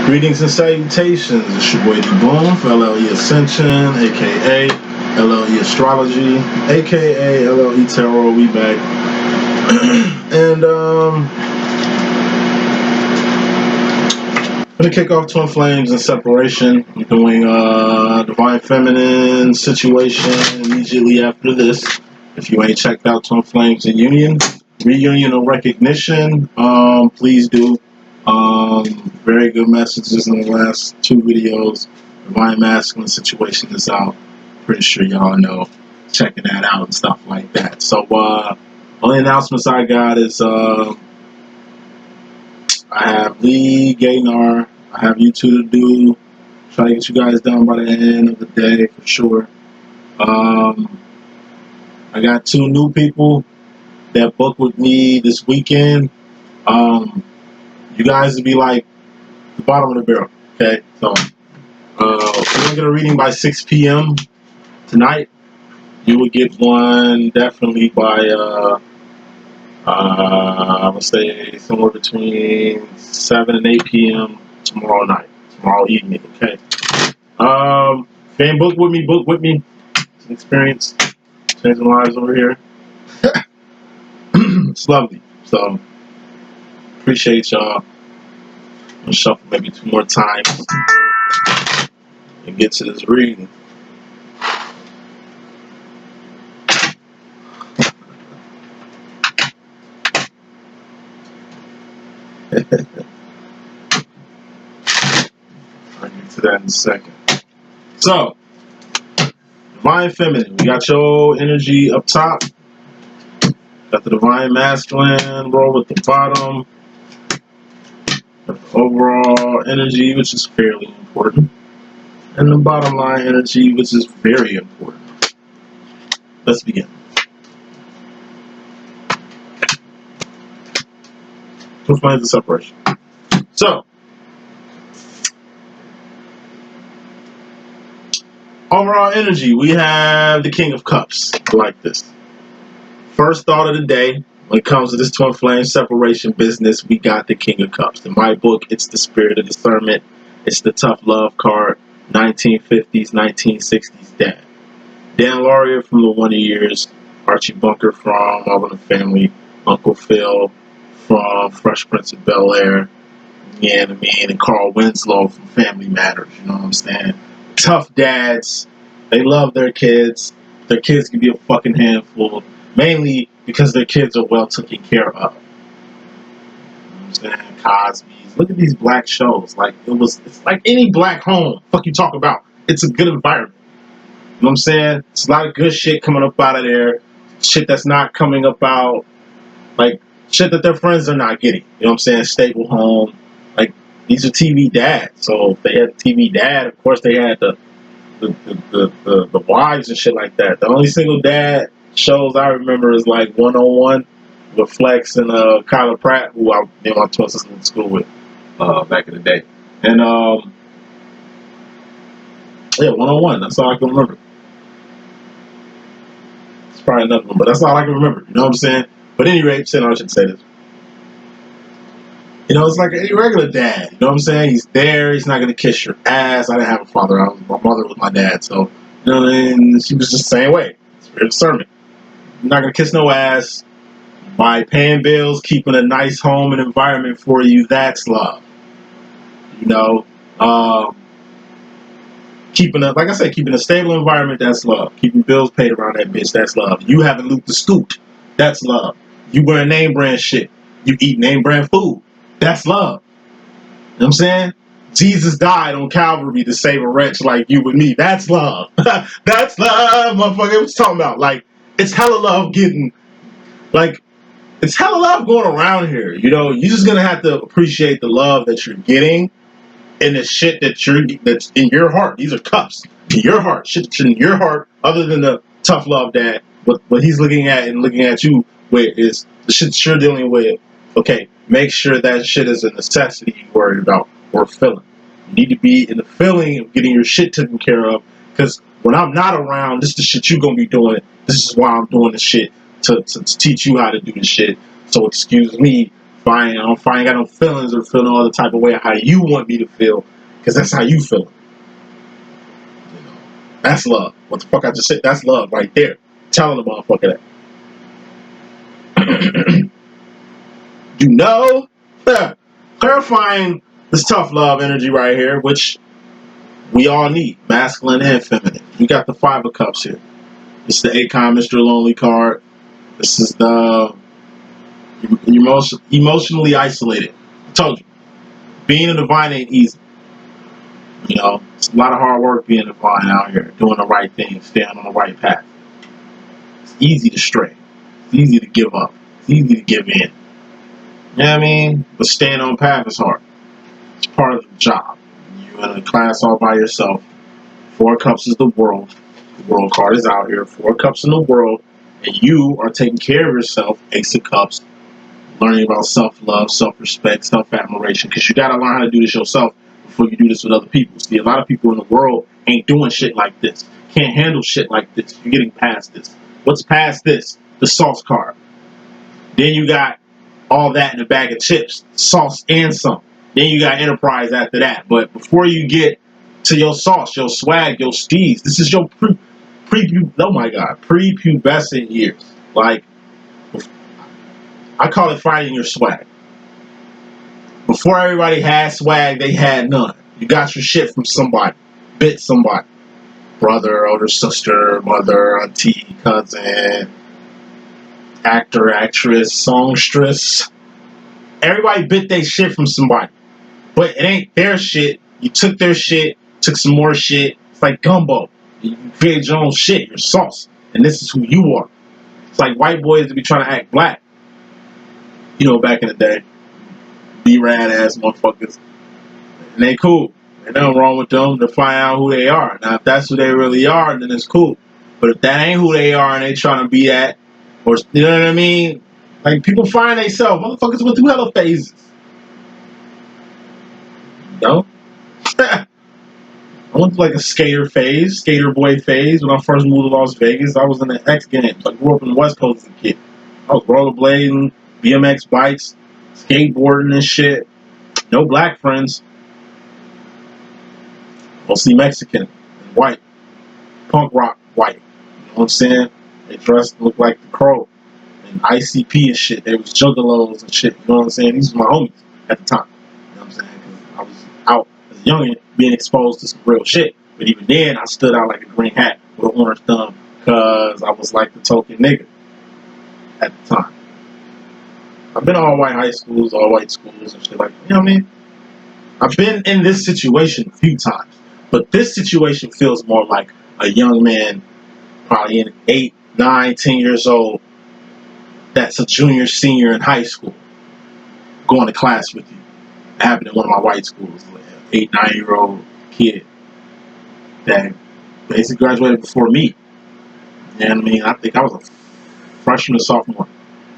Greetings and salutations. It's your boy D.Boom for LLE.Ascension, aka LLE Astrology, aka LLE Tarot. We back. And I'm gonna kick off Twin Flames and Separation. I'm doing Divine Feminine Situation immediately after this. If you ain't checked out Twin Flames and Union, Reunion or Recognition, please do. Very good messages in the last two videos. Divine Masculine Situation is out. Pretty sure y'all know. Checking that out and stuff like that. So only announcements I got is I have Lee Gaynar. I have you two to do. Try to get you guys done by the end of the day for sure. I got two new people that booked with me this weekend. You guys will be like the bottom of the barrel. Okay, so we're gonna get a reading by 6 p.m. tonight. You will get one definitely by I would say somewhere between 7 and 8 p.m. tomorrow night, tomorrow evening. Okay. If you ain't booked with me, book with me. It's an experience, changing lives over here. It's lovely. So appreciate y'all. I'm gonna shuffle maybe 2 more times and get to this reading. I'll get to that in a second. So, Divine Feminine, we got your energy up top. Got the Divine Masculine, roll with the bottom. Got the overall energy, which is fairly important. And the bottom line energy, which is very important. Let's begin. Twin Flames and Separation. So, overall energy, we have the King of Cups. I like this. First thought of the day, when it comes to this Twin Flame separation business, we got the King of Cups. In my book, it's the Spirit of Discernment. It's the Tough Love card, 1950s, 1960s dad. Dan Laurier from the Wonder Years, Archie Bunker from All in the Family, Uncle Phil from Fresh Prince of Bel-Air, you know what I mean, and Carl Winslow from Family Matters, you know what I'm saying? Tough dads, they love their kids. Their kids can be a fucking handful, mainly because their kids are well taken care of. You know what I'm saying? Cosby's. Look at these black shows. Like, it's like any black home. Fuck you talk about. It's a good environment. You know what I'm saying? It's a lot of good shit coming up out of there. Shit that's not coming up out, like, shit that their friends are not getting. You know what I'm saying? Stable home. Like, these are TV dads. So if they had a TV dad, of course they had the wives and shit like that. The only single dad shows I remember is like 101 with Flex and Kyla Pratt, who I did my twin sister in school with back in the day. And yeah, 101. That's all I can remember. It's probably another one, but that's all I can remember. You know what I'm saying? But at any rate, I shouldn't say this. You know, it's like a regular dad. You know what I'm saying? He's there. He's not going to kiss your ass. I didn't have a father. My mother was my dad. So, you know what I mean? She was just the same way. It's very discernment. You're not going to kiss no ass. By paying bills, keeping a nice home and environment for you, that's love. You know? Keeping a stable environment, that's love. Keeping bills paid around that bitch, that's love. You haven't looped the scoot, that's love. You wear name brand shit. You eat name brand food. That's love. You know what I'm saying? Jesus died on Calvary to save a wretch like you and me. That's love. That's love, motherfucker. What you talking about? Like, it's hella love getting, like, it's hella love going around here. You know, you're just gonna have to appreciate the love that you're getting and the shit that's in your heart. These are cups in your heart. Shit that's in your heart, other than the tough love dad. What he's looking at and looking at you with is the shit that you're dealing with. Okay, make sure that shit is a necessity you're worried about or feeling. You need to be in the feeling of getting your shit taken care of, because when I'm not around, this is the shit you're going to be doing. This is why I'm doing this shit, to teach you how to do this shit. So excuse me I ain't got no feelings or feeling all the type of way how you want me to feel, because that's how you feel. You know, that's love. What the fuck I just said? That's love right there. Telling the motherfucker that. You know, clarifying this tough love energy right here, which we all need, masculine and feminine. You got the Five of Cups here. This is the Akon Mr. Lonely card. This is the emotionally isolated. I told you, being a divine ain't easy. You know, it's a lot of hard work being a divine out here, doing the right thing, staying on the right path. It's easy to stray. It's easy to give up. It's easy to give in. You know what I mean? But staying on path is hard. It's part of the job. You're in a class all by yourself. Four Cups is the world. The world card is out here. Four Cups in the world. And you are taking care of yourself. Ace of Cups. Learning about self-love, self-respect, self-admiration. Because you got to learn how to do this yourself before you do this with other people. See, a lot of people in the world ain't doing shit like this. Can't handle shit like this. You're getting past this. What's past this? The sauce card. Then you got all that in a bag of chips. Sauce and some. Then you got enterprise after that. But before you get to your sauce, your swag, your steez, this is your prepubescent years. Like, I call it finding your swag. Before everybody had swag, they had none. You got your shit from somebody. Bit somebody. Brother, older sister, mother, auntie, cousin, actor, actress, songstress. Everybody bit their shit from somebody. But it ain't their shit. You took their shit, took some more shit. It's like gumbo. You create your own shit, your sauce. And this is who you are. It's like white boys to be trying to act black. You know, back in the day. Be rad ass motherfuckers. And they cool. Ain't nothing wrong with them to find out who they are. Now, if that's who they really are, then it's cool. But if that ain't who they are and they trying to be that, or, you know what I mean? Like, people find themselves. Motherfuckers went through hella phases. You know? I went through like a skater phase, skater boy phase. When I first moved to Las Vegas, I was in the X Games. I grew up in the West Coast as a kid. I was rollerblading, BMX bikes, skateboarding and shit. No black friends. Mostly Mexican and white. Punk rock white. You know what I'm saying? They dressed looked like the Crow and ICP and shit. They was juggalos and shit. You know what I'm saying? These were my homies at the time. You know what I'm saying? Cause I was out as a youngin' being exposed to some real shit. But even then, I stood out like a green hat with an orange thumb because I was like the token nigga at the time. I've been to all white high schools, all white schools and shit like that. You know what I mean? I've been in this situation a few times. But this situation feels more like a young man, probably in 8, 9, 10 years old, that's a junior, senior in high school, going to class with you. It happened in one of my white schools, like an 8, 9-year-old kid that basically graduated before me. You know what I mean? I think I was a freshman or sophomore.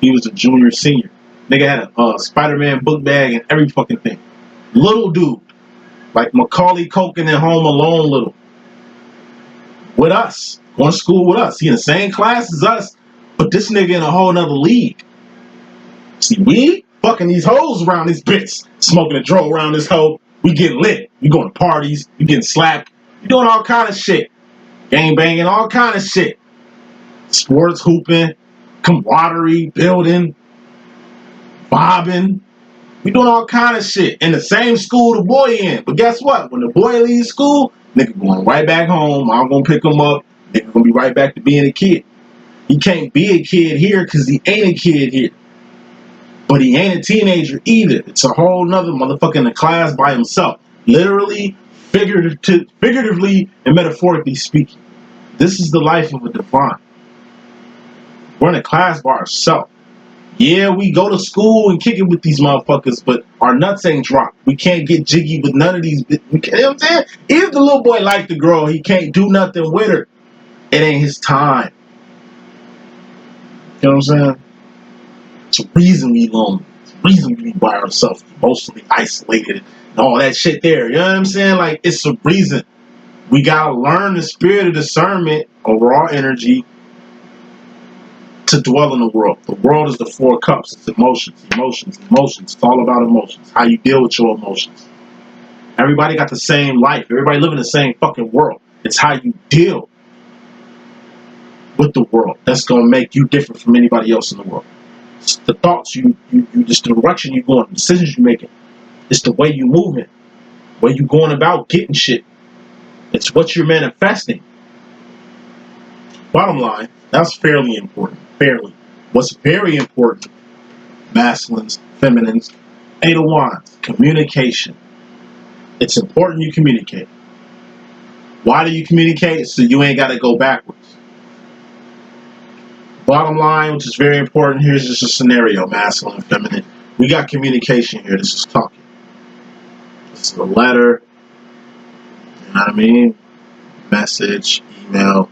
He was a junior, senior. Nigga had a Spider-Man book bag and every fucking thing. Little dude, like Macaulay Culkin in Home Alone little. With us. Going to school with us. He in the same class as us, but this nigga in a whole nother league. See, we fucking these hoes around this bitch. Smoking a dro around this hoe. We getting lit. We going to parties. We getting slapped. We doing all kind of shit. Gang banging, all kind of shit. Sports hooping, camaraderie building, bobbing. We doing all kind of shit in the same school the boy in. But guess what? When the boy leaves school, nigga going right back home. I'm gonna pick him up. Nigga gonna be right back to being a kid. He can't be a kid here because he ain't a kid here. But he ain't a teenager either. It's a whole nother motherfucker in the class by himself. Literally, figuratively, and metaphorically speaking. This is the life of a divine. We're in a class by ourselves. Yeah, we go to school and kick it with these motherfuckers, but our nuts ain't dropped. We can't get jiggy with none of these. You know what I'm saying? If the little boy like the girl, he can't do nothing with her. It ain't his time. You know what I'm saying? It's a reason we lonely. It's a reason we be by ourselves, emotionally isolated, and all that shit there. You know what I'm saying? Like, it's a reason. We gotta learn the spirit of discernment over our energy to dwell in the world. The world is the four cups. It's emotions, emotions, emotions. It's all about emotions. How you deal with your emotions. Everybody got the same life. Everybody living in the same fucking world. It's how you deal with the world that's gonna make you different from anybody else in the world. It's the thoughts you just the direction you going, the decisions you making. It's the way you moving, the way you going about getting shit. It's what you're manifesting. Bottom line, that's fairly important. Fairly. What's very important, masculines, feminines, Eight of Wands, communication. It's important you communicate. Why do you communicate? So you ain't got to go backwards. Bottom line, which is very important, here's just a scenario, masculine and feminine. We got communication here. This is talking. This is a letter. You know what I mean? Message, email,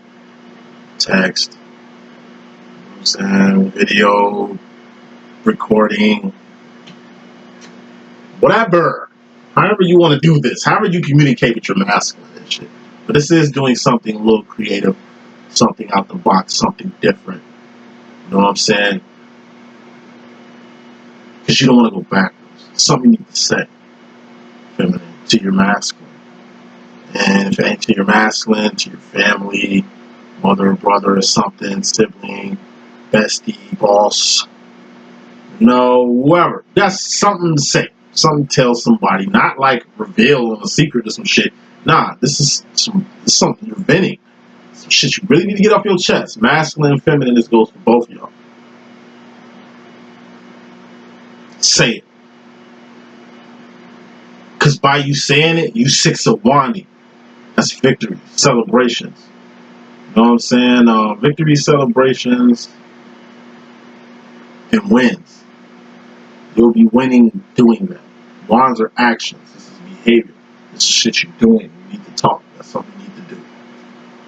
text. You know what I'm saying? Video, recording, whatever. However you want to do this. However you communicate with your masculine and shit. But this is doing something a little creative, something out the box, something different. You know what I'm saying? Because you don't want to go backwards. It's something you need to say, feminine, to your masculine. And if it ain't to your masculine, to your family, mother, brother, or something, sibling, bestie, boss, whoever. That's something to say. Something to tell somebody. Not like reveal a secret or some shit. Nah, this is something you're venting. Some shit you really need to get off your chest. Masculine and feminine, this goes for both of y'all. Say it. Because by you saying it, you six of wanding. That's victory. Celebrations. You know what I'm saying? Victory celebrations and wins. You'll be winning doing that. Wands are actions. This is behavior. This is shit you're doing. You need to talk. That's something you need to do.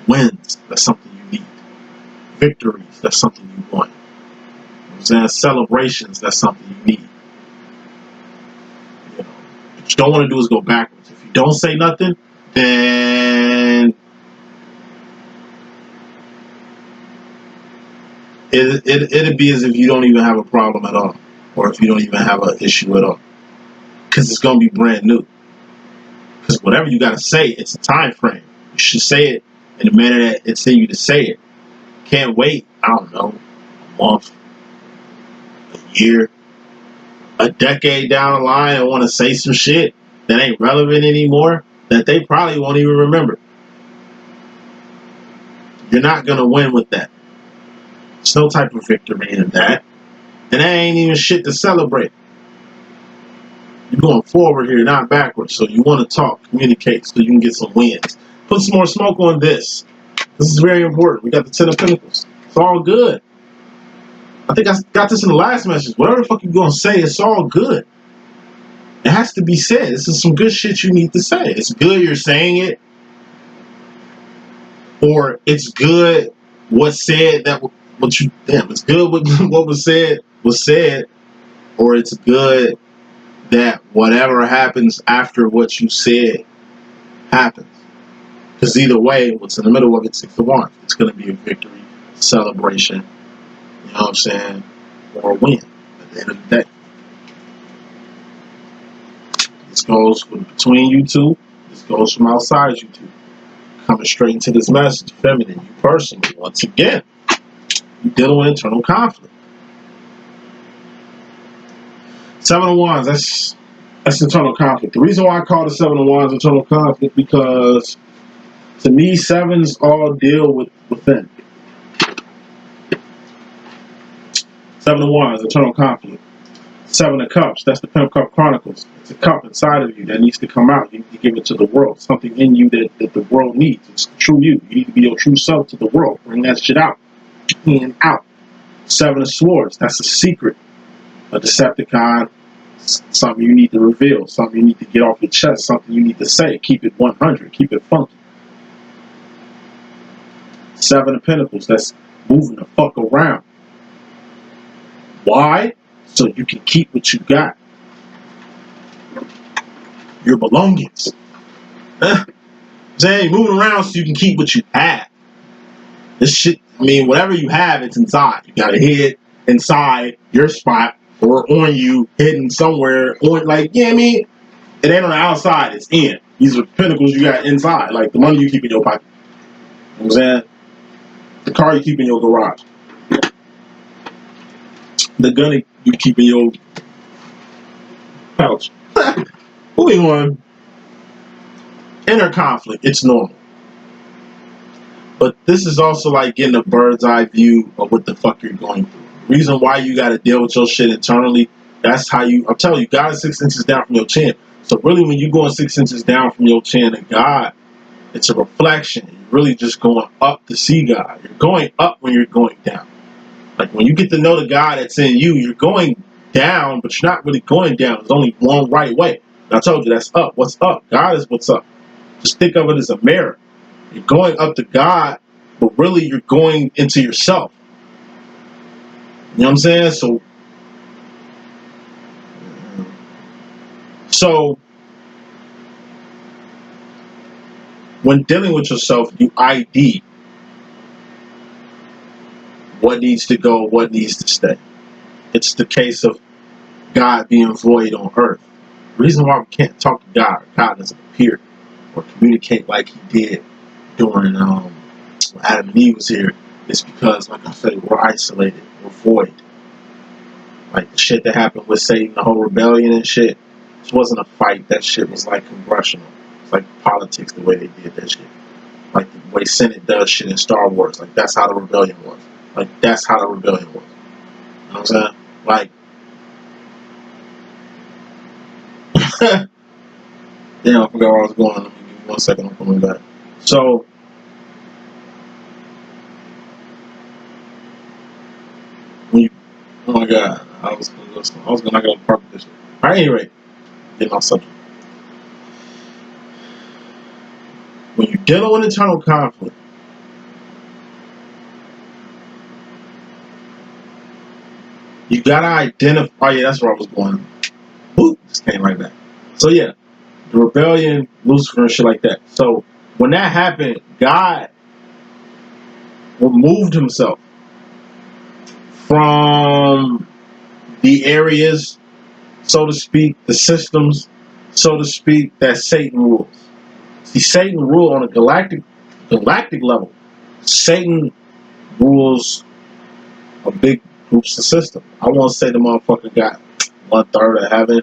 Wins. That's something you need. Victories. That's something you want. You know what I'm saying? Celebrations. That's something you need. You know, what you don't want to do is go backwards. If you don't say nothing, then it'd be as if you don't even have a problem at all, or if you don't even have an issue at all, because it's gonna be brand new. Because whatever you gotta say, it's a time frame. You should say it in the manner that it's in you to say it. Can't wait. I don't know, a month, a year, a decade down the line, and want to say some shit that ain't relevant anymore, that they probably won't even remember. You're not gonna win with that. There's no type of victory in that. And that ain't even shit to celebrate. You're going forward here, not backwards. So you want to talk, communicate, so you can get some wins. Put some more smoke on this. This is very important. We got the Ten of Pentacles. It's all good. I think I got this in the last message. Whatever the fuck you're going to say, it's all good. It has to be said. This is some good shit you need to say. It's good you're saying it. Or it's good what's said that what you damn. It's good what was said. Or it's good that whatever happens after what you said happens. Because either way, what's in the middle of it, Six of Wands. It's going to be a victory, celebration, you know what I'm saying, or a win at the end of the day. This goes from between you two. This goes from outside you two. Coming straight into this message, feminine, you personally, once again, you're dealing with internal conflict. Seven of Wands, that's internal conflict. The reason why I call the Seven of Wands internal conflict, because to me, sevens all deal with within. Seven of Wands, internal conflict. Seven of Cups, that's the Pimp Cup Chronicles. It's a cup inside of you that needs to come out. You need to give it to the world. Something in you that the world needs. It's the true you. You need to be your true self to the world. Bring that shit out. In, out. Seven of Swords, that's a secret. A Decepticon, something you need to reveal. Something you need to get off your chest. Something you need to say. Keep it 100. Keep it funky. Seven of Pentacles, that's moving the fuck around. Why? So you can keep what you got. Your belongings. Say, moving around so you can keep what you have. This shit, I mean, whatever you have, it's inside. You got a head inside your spot or on you, hidden somewhere. On, like, yeah, I mean, it ain't on the outside, it's in. These are pinnacles you got inside. Like the money you keep in your pocket. You know what I'm saying? The car you keep in your garage. The gun you keep in your pouch. Moving on. Inner conflict, it's normal. But this is also like getting a bird's eye view of what the fuck you're going through. Reason why you got to deal with your shit internally, that's how you, I'm telling you, God is 6 inches down from your chin. So really when you're going 6 inches down from your chin to God, it's a reflection. You're really just going up to see God. You're going up when you're going down. Like when you get to know the God that's in you, you're going down, but you're not really going down. There's only one right way. And I told you that's up. What's up? God is what's up. Just think of it as a mirror. You're going up to God, but really you're going into yourself. You know what I'm saying? So when dealing with yourself, you ID what needs to go, what needs to stay. It's the case of God being void on earth. The reason why we can't talk to God, or God doesn't appear or communicate like he did during when Adam and Eve was here, is because, like I said, we're isolated, we're void. Like the shit that happened with Satan, the whole rebellion and shit, this wasn't a fight. That shit was like congressional. It's like politics the way they did that shit. Like the way Senate does shit in Star Wars. Like that's how the rebellion was. Like that's how the rebellion was. You know what I'm saying? Like, damn, I forgot where I was going. Let me give me 1 second. I'm coming back. So, when you, oh my god, I was gonna go park this. At any rate, getting off subject. When you're dealing with internal conflict, you gotta identify. Oh yeah, that's where I was going. Boop, just came right back. So yeah, the rebellion, Lucifer, and shit like that. So when that happened, God removed himself from the areas, so to speak, the systems, so to speak, that Satan rules. See, Satan rules on a galactic level. Satan rules a big groups of system. I won't say the motherfucker got 1/3 of heaven.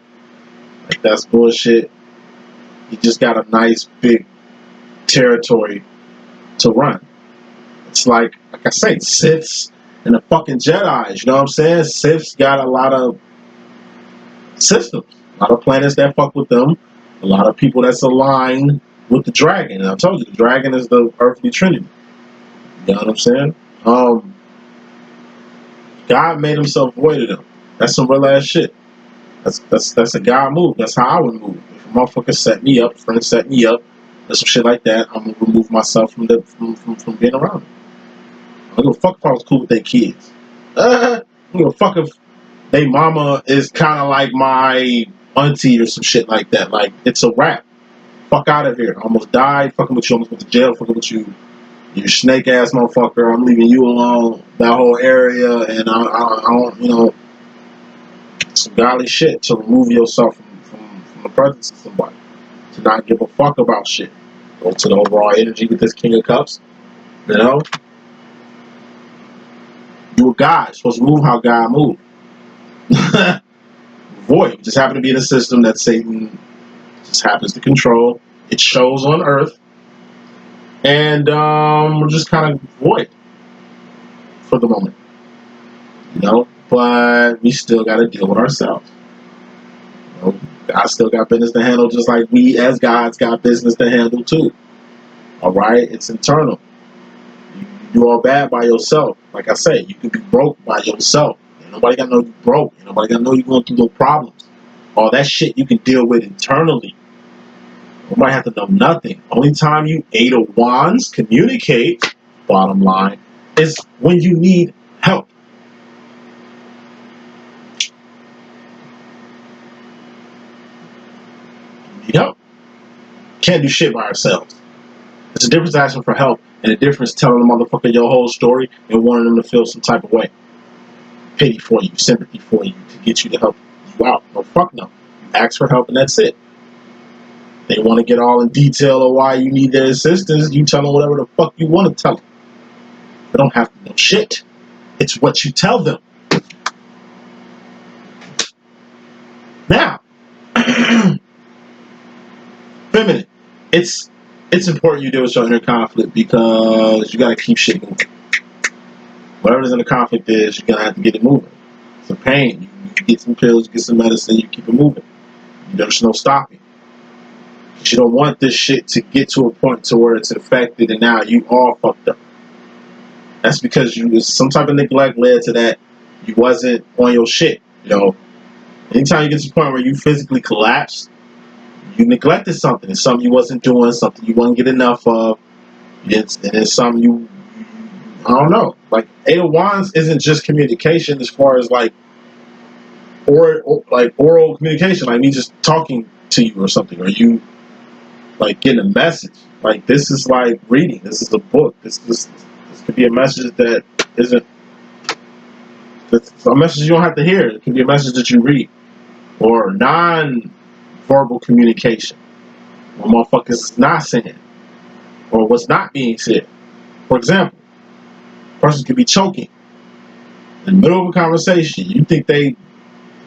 Like that's bullshit. He just got a nice big territory to run. It's like I say, Siths and the fucking Jedis. You know what I'm saying? Siths got a lot of systems, a lot of planets that fuck with them, a lot of people that's aligned with the dragon. And I told you, the dragon is the earthly trinity. You know what I'm saying? God made himself void of them. That's some real ass shit. That's a God move. That's how I would move. If a motherfucker set me up, friend set me up, or some shit like that, I'm gonna remove myself from being around them. I don't give a fuck if I was cool with their kids. I don't give a fuck if they mama is kind of like my auntie or some shit like that. Like, it's a wrap. Fuck out of here. I almost died. Fucking with you. Almost went to jail. Fucking with you. You snake ass motherfucker. I'm leaving you alone. That whole area. And I don't, you know, some godly shit to remove yourself from the presence of somebody. To not give a fuck about shit. Go to the overall energy with this King of Cups. You know? You a God. You're supposed to move how God moves. Void. You just happen to be in a system that Satan just happens to control. It shows on Earth. And we're just kind of void for the moment. You know? But we still got to deal with ourselves. You know? God still got business to handle, just like we as gods got business to handle too. Alright? It's internal. You do all bad by yourself. Like I say, you can be broke by yourself. Ain't nobody got to know you broke. Ain't nobody got to know you going through no problems. All that shit you can deal with internally. Nobody have to know nothing. Only time you Eight of Wands communicate, bottom line, is when you need help. You need help. Can't do shit by ourselves. It's a difference asking for help And the difference telling the motherfucker your whole story and wanting them to feel some type of way. Pity for you, sympathy for you, to get you to help you out. No, fuck no. You ask for help and that's it. They want to get all in detail of why you need their assistance. You tell them whatever the fuck you want to tell them. They don't have to know shit. It's what you tell them. Now, feminine. It's important you deal with your inner conflict because you got to keep shit moving. Whatever's in the conflict is, you're going to have to get it moving. It's a pain. You get some pills, get some medicine, you keep it moving. There's no stopping. You don't want this shit to get to a point to where it's infected and now you all fucked up. That's because some type of neglect led to that. You wasn't on your shit. Anytime you get to the point where you physically collapse, you neglected something. It's something you wasn't doing, something you wouldn't get enough of. And it's something I don't know. Like, Eight of Wands isn't just communication as far as like oral communication, like me just talking to you or something, or you like getting a message. Like, this is like reading. This is a book. This could be a message that isn't. It's a message you don't have to hear. It can be a message that you read, or non-verbal communication, what motherfuckers is not saying, or what's not being said. For example, a person could be choking in the middle of a conversation. You think they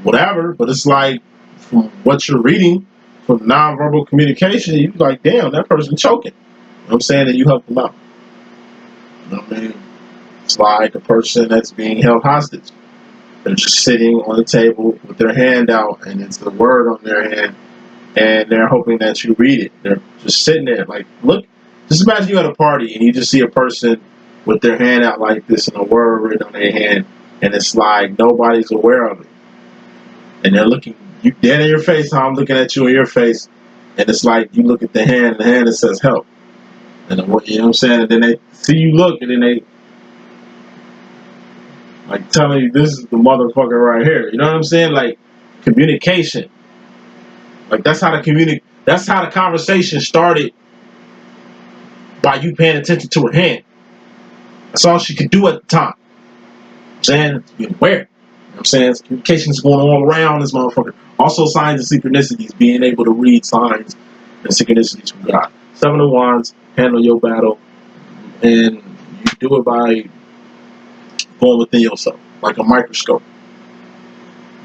whatever, but it's like, from what you're reading, from nonverbal communication, you're like, damn, that person choking. You know what I'm saying? And you help them out. You know what I mean? It's like a person that's being held hostage. They're just sitting on the table with their hand out, and it's the word on their hand, and they're hoping that you read it. They're just sitting there, like, look, just imagine you at a party, and you just see a person with their hand out like this, and a word written on their hand, and it's like nobody's aware of it. And they're looking you dead in your face, how I'm looking at you in your face, and it's like you look at the hand that says help. And you know what I'm saying? And then they see you look, and then they like telling you this is the motherfucker right here. You know what I'm saying? Like, communication. Like, that's how the conversation started, by you paying attention to her hand. That's all she could do at the time. I'm saying, be aware. You know what I'm saying? Communication is going all around this motherfucker. Also, signs and synchronicities, being able to read signs and synchronicities from God. Seven of Wands, handle your battle, and you do it by going within yourself, like a microscope.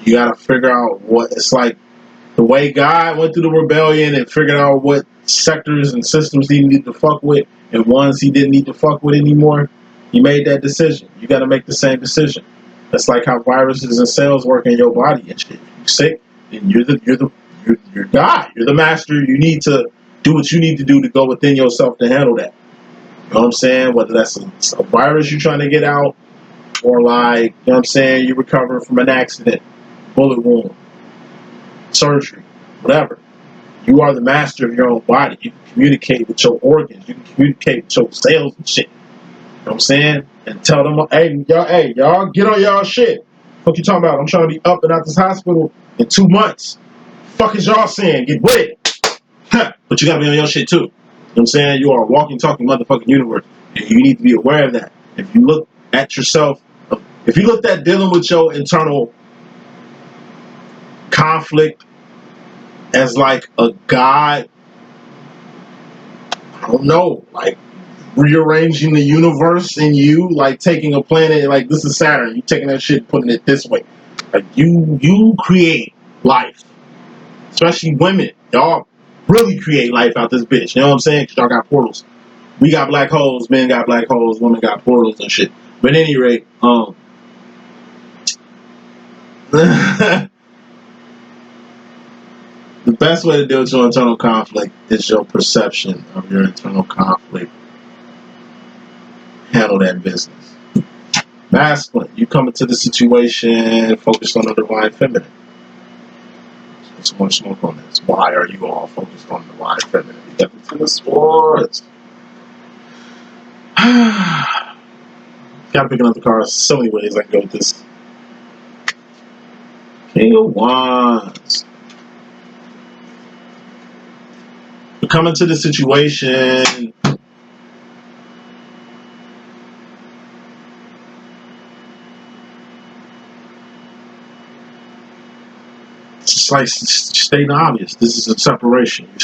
You gotta figure out what it's like. The way God went through the rebellion and figured out what sectors and systems he needed to fuck with and ones he didn't need to fuck with anymore, he made that decision. You got to make the same decision. That's like how viruses and cells work in your body and shit. If you're sick, then you're God. You're the master. You need to do what you need to do to go within yourself to handle that. You know what I'm saying? Whether that's a virus you're trying to get out, or like, you know what I'm saying, you're recovering from an accident, bullet wound, surgery, whatever. You are the master of your own body. You can communicate with your organs. You can communicate with your cells and shit. You know what I'm saying? And tell them, hey, y'all, get on y'all shit. What you talking about? I'm trying to be up and out this hospital in 2 months. Fuck is y'all saying? Get with it. But you gotta be on your shit too. You know what I'm saying? You are a walking, talking motherfucking universe. And you need to be aware of that. If you look at yourself, if you look at dealing with your internal conflict as like a god, I don't know, like rearranging the universe in you, like taking a planet, like this is Saturn, you taking that shit, putting it this way. Like, you create life. Especially women. Y'all really create life out this bitch. You know what I'm saying? Because y'all got portals. We got black holes, men got black holes, women got portals and shit. But at any rate, the best way to deal with your internal conflict is your perception of your internal conflict. Handle that business. Masculine, you come into the situation focused on the divine feminine. So much smoke on this. Why are you all focused on the divine feminine? You got the Ten of Swords. Gotta pick another card. So many ways I can go with this. King of Wands. You come into the situation It's like stating obvious. This is a separation. You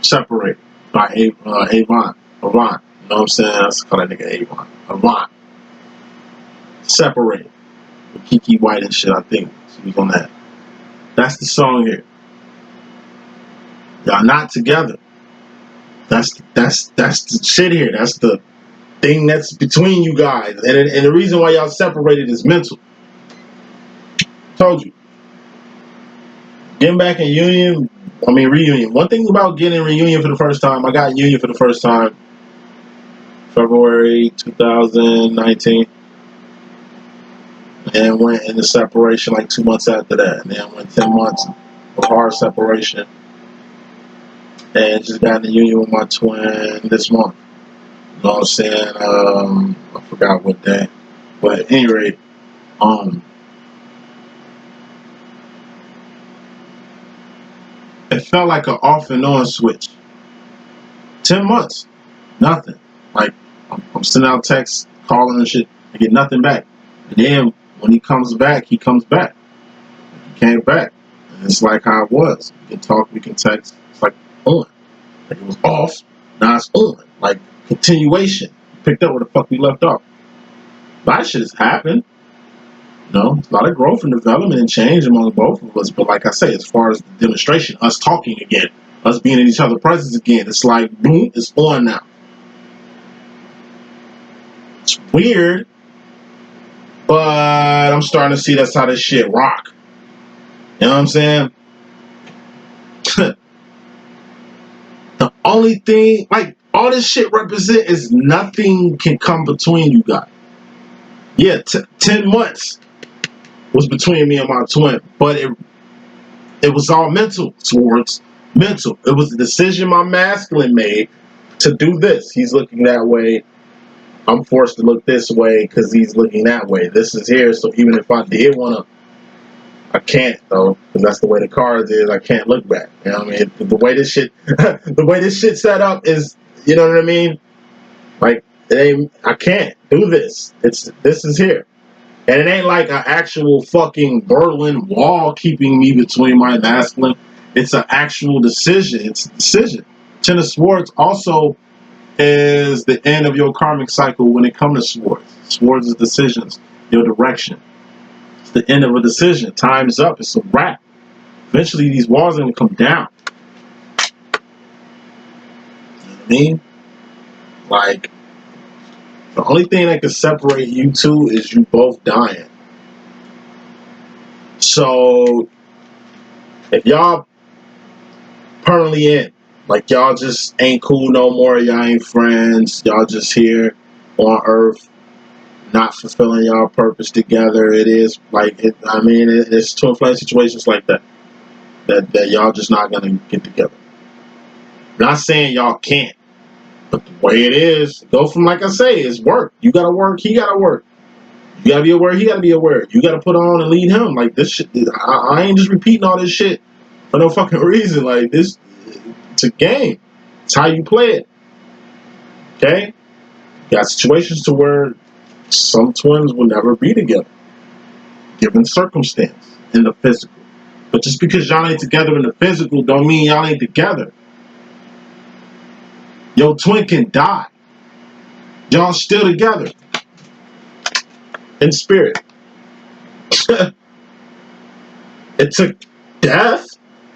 separate by Avant. You know what I'm saying? Let's call that nigga Avant. Separate. With Kiki White and shit, I think. Speak on that. That's the song here. Y'all not together. That's the shit here. That's the thing that's between you guys. And the reason why y'all separated is mental. Told you. Getting back in reunion. One thing about getting reunion for the first time, I got union for the first time February 2019. And went into separation like 2 months after that. And then went 10 months of hard separation. And just got in the union with my twin this month. You know what I'm saying? I forgot what day. But at any rate, it felt like an off and on switch. 10 months. Nothing. Like, I'm sending out texts, calling and shit. I get nothing back. And then when he comes back, he comes back. He came back. And it's like how it was. We can talk, we can text. It's like on. Like it was off. Now it's on. Like continuation. Picked up where the fuck we left off. A lot of shit has happened. You know, a lot of growth and development and change among both of us. But like I say, as far as the demonstration, us talking again, us being in each other's presence again, it's like boom, it's on now. It's weird, but I'm starting to see that's how this shit rock. You know what I'm saying? The only thing, like, all this shit represent is nothing can come between you guys. Yeah, 10 months was between me and my twin, but it was all mental, Swords. Mental. It was a decision my masculine made to do this. He's looking that way. I'm forced to look this way because he's looking that way. This is here, so even if I did want to, I can't though, because that's the way the cards is. I can't look back. You know what I mean? The way this shit, the way this shit set up is, you know what I mean? Like it ain't. I can't do this. This is here, and it ain't like an actual fucking Berlin Wall keeping me between my masculine. It's an actual decision. It's a decision. Ten of Swords also is the end of your karmic cycle when it comes to Swords. Swords is decisions, your direction. It's the end of a decision. Time's up. It's a wrap. Eventually, these walls are going to come down. You know what I mean? Like, the only thing that can separate you two is you both dying. So, if y'all permanently in, like y'all just ain't cool no more, y'all ain't friends, y'all just here on Earth, not fulfilling y'all purpose together. It is like it's twin flame situations like that y'all just not gonna get together. Not saying y'all can't, but the way it is, go from, like I say, it's work. You gotta work, he gotta work. You gotta be aware, he gotta be aware. You gotta put on and lead him. Like this shit, I ain't just repeating all this shit for no fucking reason. Like this, it's a game. It's how you play it. Okay? You got situations to where some twins will never be together, given circumstance in the physical. But just because y'all ain't together in the physical don't mean y'all ain't together. Your twin can die. Y'all still together. In spirit. It took death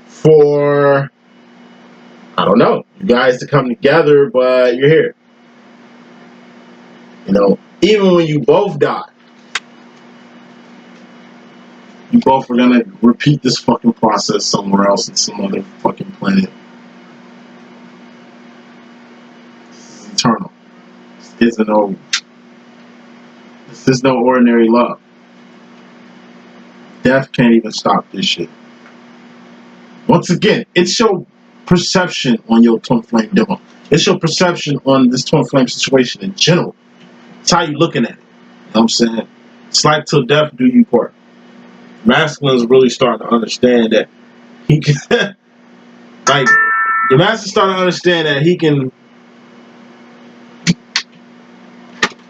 for, I don't know, you guys to come together, but you're here. You know, even when you both die, you both are gonna repeat this fucking process somewhere else in some other fucking planet. This is eternal. This is no ordinary love. Death can't even stop this shit. Once again, it's your perception on your twin flame demo. It's your perception on this twin flame situation in general. It's how you looking at it. You know what I'm saying? It's like till death do you part. Masculine's really starting to understand that he can like the masculine's starting to understand that he can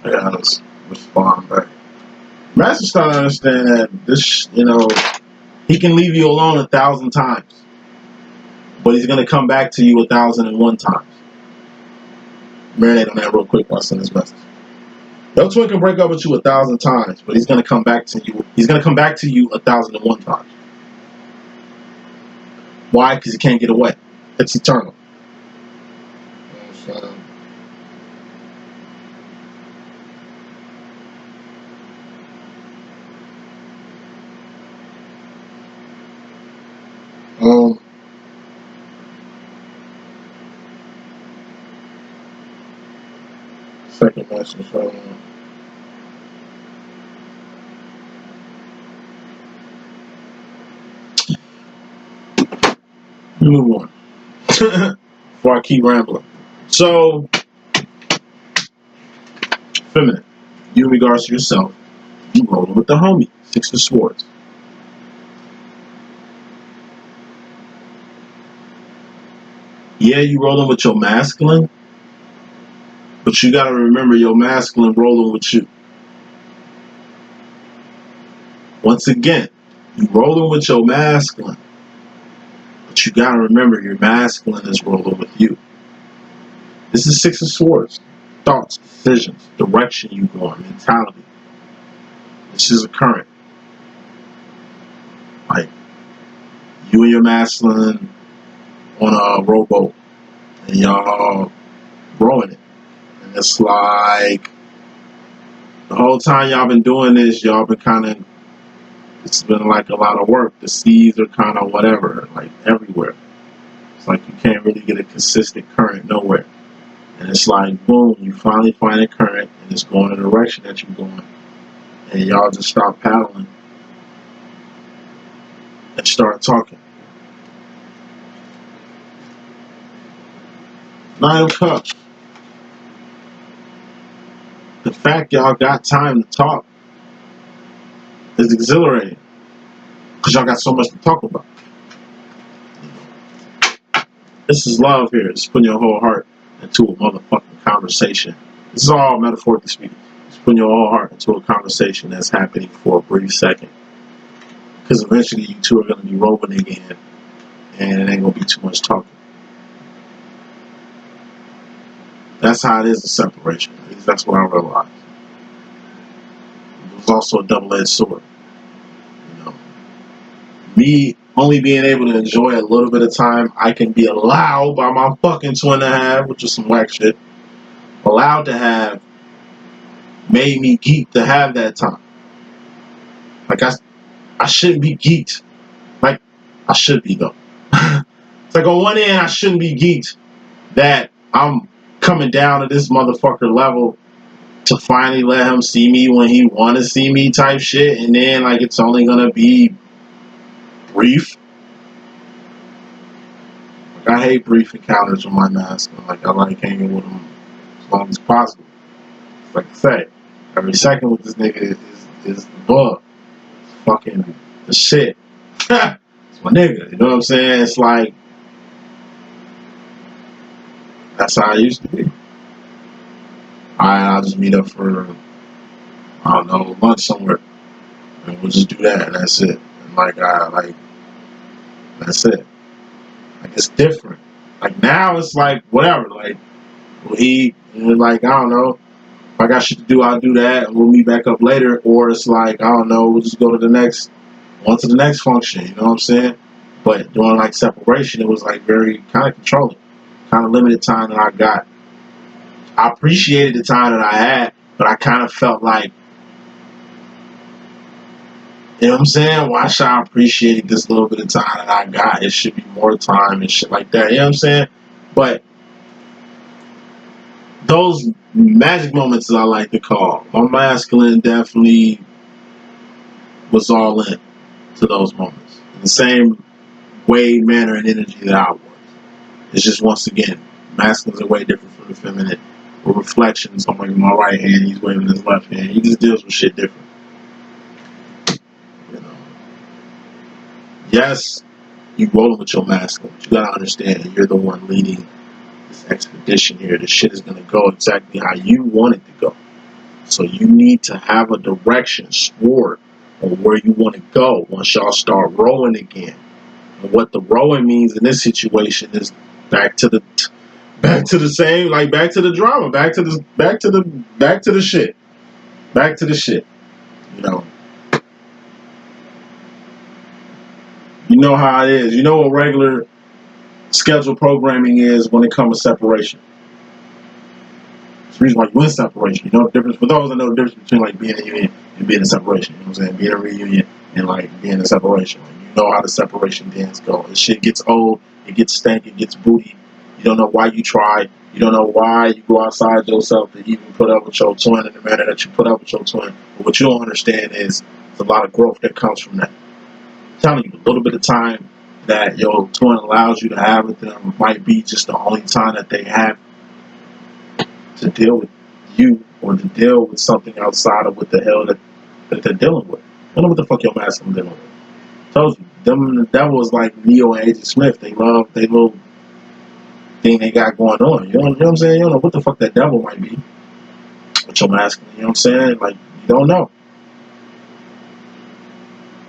I gotta respond back. Master's starting to understand that this, you know, He can leave you alone 1,000 times, but he's going to come back to you 1,001 times. Marinate on that real quick while I send this message. Your twin can break up with you 1,000 times, but he's going to come back to you. He's going to come back to you 1,001 times. Why? Because he can't get away. It's eternal. Second message. Move on. Before I keep rambling. So, feminine. You in regards to yourself, you rolling with the homie. 6 of Swords. Yeah, you rolling with your masculine, but you got to remember your masculine rolling with you. Once again, you rolling with your masculine, but you got to remember your masculine is rolling with you. This is 6 of Swords. Thoughts, decisions, direction you going, mentality. This is a current. Like, you and your masculine on a rowboat, and y'all rowing it. And it's like, the whole time y'all been doing this, y'all been kind of, it's been like a lot of work. The seas are kind of whatever, like everywhere. It's like you can't really get a consistent current nowhere. And it's like, boom, you finally find a current, and it's going in the direction that you're going. And y'all just start paddling and start talking. 9 of Cups. The fact y'all got time to talk is exhilarating, because y'all got so much to talk about. This is love here. It's putting your whole heart into a motherfucking conversation. This is all metaphorically speaking. It's putting your whole heart into a conversation that's happening for a brief second. Because eventually you two are going to be rolling again, and it ain't going to be too much talking. That's how it is in separation. At least that's what I realized. It was also a double-edged sword. You know, me only being able to enjoy a little bit of time I can be allowed by my fucking 2.5, which is some whack shit, allowed to have, made me geek to have that time. Like, I shouldn't be geeked. Like, I should be, though. It's like, on one end, I shouldn't be geeked that I'm coming down to this motherfucker level to finally let him see me when he want to see me type shit, and then, like, it's only gonna be brief. Like, I hate brief encounters with my master. Like, I like hanging with him as long as possible. Like I say, every second with this nigga is the bug. It's fucking the shit. It's my nigga. You know what I'm saying? It's like, that's how I used to be. Alright, I'll just meet up for, I don't know, lunch somewhere, and we'll just do that, and that's it. And like, that's it. Like, it's different. Like, now it's like, whatever. Like, we'll eat, and like, I don't know. If I got shit to do, I'll do that, and we'll meet back up later. Or it's like, I don't know, we'll just go to the next, on to the next function. You know what I'm saying? But during like separation, it was like very kind of controlling, kind of limited time that I got. I appreciated the time that I had, but I kind of felt like, you know what I'm saying? Why should I appreciate this little bit of time that I got? It should be more time and shit like that. You know what I'm saying? But those magic moments, as I like to call, my masculine definitely was all in to those moments. In the same way, manner, and energy that I was. It's just, once again, masculines are way different from the feminine. With reflections, I'm waving my right hand, he's waving his left hand. He just deals with shit different. You know. Yes, you rolling with your masculine, but you gotta understand that you're the one leading this expedition here. This shit is gonna go exactly how you want it to go. So you need to have a direction, sword, or where you want to go once y'all start rowing again. And what the rowing means in this situation is back to the same, like back to the drama, back to the shit. Back to the shit. You know. You know how it is. You know what regular scheduled programming is when it comes to separation. It's the reason why you win separation. You know the difference, for those that know the difference between like being in a union and being in separation. You know what I'm saying? Being in a reunion and like being in separation. Like, you know how the separation dance go. The shit gets old, it gets stank, it gets booty. You don't know why you try. You don't know why you go outside yourself to even put up with your twin in the manner that you put up with your twin. But what you don't understand is there's a lot of growth that comes from that. I'm telling you, a little bit of time that your twin allows you to have with them might be just the only time that they have to deal with you or to deal with something outside of what the hell that they're dealing with. I don't know what the fuck your masculine dealing with. I told you, them the devil is like Neo and Agent Smith. They love they little thing they got going on. You know what I'm saying? You don't know what the fuck that devil might be. But your masculine, you know what I'm saying? Like, you don't know.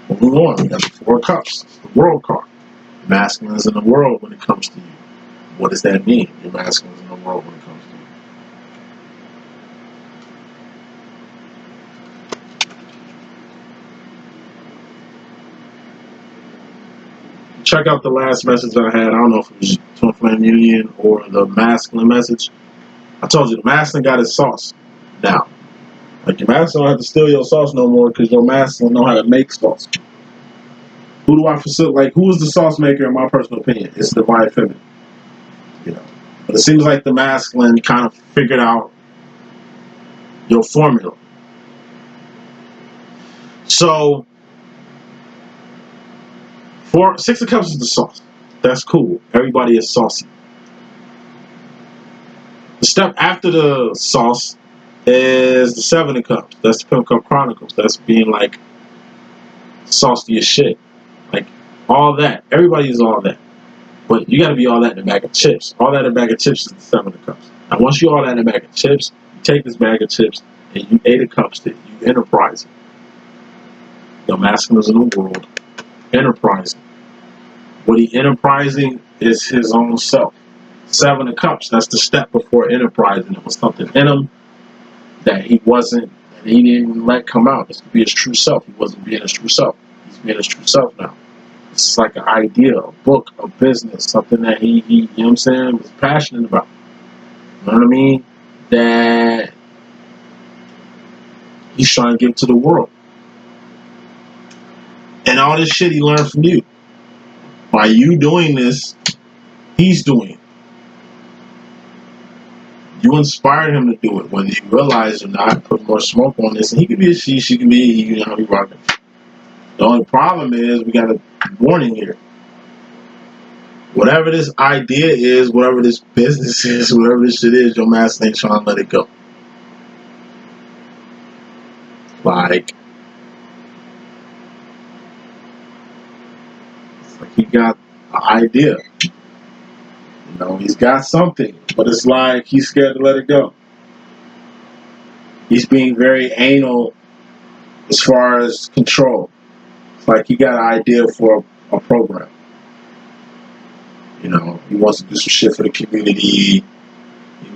We'll move on. We got the Four of Cups, the World card. Masculine is in the world when it comes to you. What does that mean? Your masculine is in the world when it comes to you. Check out the last message I had. I don't know if it was Twin Flame Union or the masculine message. I told you, the masculine got his sauce now. Like, your masculine don't have to steal your sauce no more because your masculine know how to make sauce. Who do I facilitate? Like, who is the sauce maker in my personal opinion? It's the divine feminine. You know. But it seems like the masculine kind of figured out your formula. So, Six of Cups is the sauce. That's cool. Everybody is saucy. The step after the sauce is the Seven of Cups. That's the Pimp Cup Chronicles. That's being like saucy as shit. Like, all that. Everybody is all that. But you got to be all that in a bag of chips. All that in a bag of chips is the Seven of Cups. Now, once you all that in a bag of chips, you take this bag of chips and you Eight of Cups that you enterprise. The masculine is in the world. Enterprising. What he enterprising is his own self. Seven of Cups, that's the step before enterprising. There was something in him that he wasn't, that he didn't let come out. This could be his true self. He wasn't being his true self. He's being his true self now. This is like an idea, a book, a business, something that he you know what I'm saying, was passionate about. You know what I mean? That he's trying to give to the world. And all this shit he learned from you. By you doing this, he's doing it. You inspired him to do it, whether you realize or not. Put more smoke on this, and he could be a she can be, you know, he rocking. The only problem is we got a warning here. Whatever this idea is, whatever this business is, whatever this shit is, your master ain't trying to let it go. Like, it's like he got an idea. You know, he's got something, but it's like he's scared to let it go. He's being very anal as far as control. It's like he got an idea for a program. You know, he wants to do some shit for the community. He